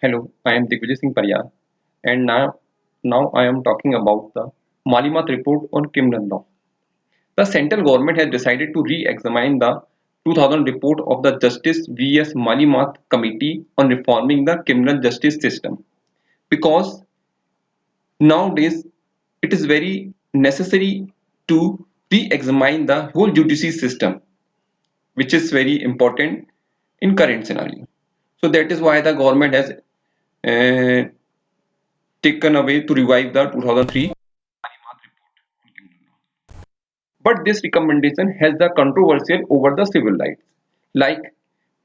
Hello, I am Digvijay Singh Pariyar, and now I am talking about the Malimat report on criminal law. The central government has decided to re-examine the 2000 report of the Justice V.S. Malimat Committee on reforming the criminal justice system because nowadays it is very necessary to re-examine the whole judiciary system, which is very important in current scenario. So that is why the government has uh, taken away to revive the 2003. But this recommendation has the controversial over the civil rights, like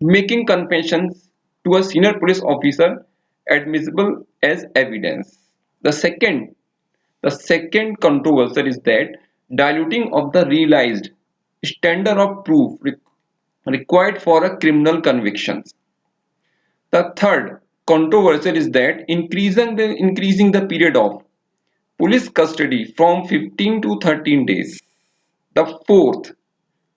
making confessions to a senior police officer admissible as evidence. The second controversial is that diluting of the realized standard of proof required for a criminal conviction. The third controversial is that increasing the period of police custody from 15 to 13 days. The fourth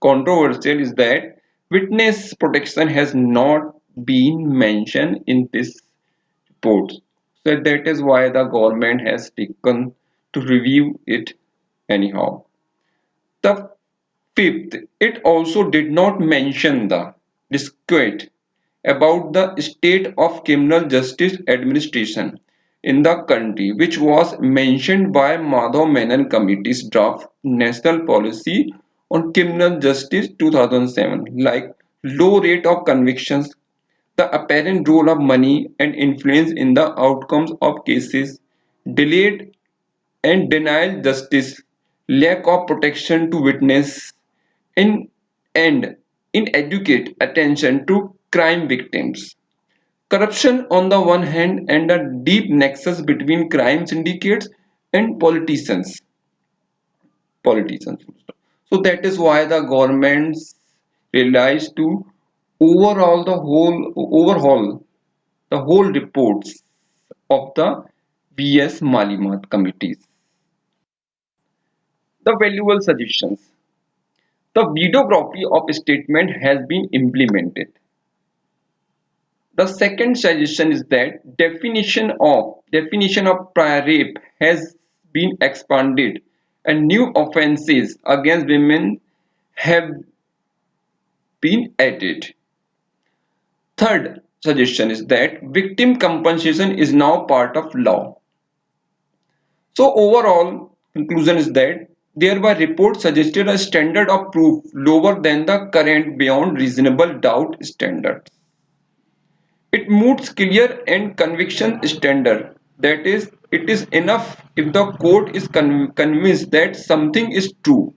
controversial is that witness protection has not been mentioned in this report. So that is why the government has taken to review it anyhow. The fifth, it also did not mention the disquiet about the state of criminal justice administration in the country, which was mentioned by Madhav Menon Committee's draft National Policy on Criminal Justice 2007, like low rate of convictions, the apparent role of money and influence in the outcomes of cases, delayed and denial justice, lack of protection to witness, in, and inadequate attention to crime victims. Corruption on the one hand and a deep nexus between crime syndicates and politicians. So that is why the governments realized to overhaul the whole reports of the VS Malimat committees. The valuable suggestions. The videography of statement has been implemented. The second suggestion is that definition of prior rape has been expanded and new offences against women have been added. Third suggestion is that victim compensation is now part of law. So overall conclusion is that thereby report suggested a standard of proof lower than the current beyond reasonable doubt standard. It meets clear and conviction standard. That is, it is enough if the court is convinced that something is true.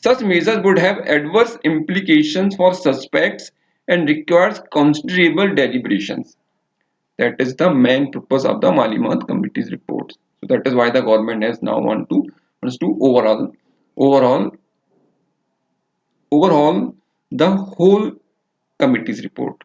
Such measures would have adverse implications for suspects and requires considerable deliberations. That is the main purpose of the Malimat Committee's report. So that is why the government has now wants to overall overhaul the whole committee's report.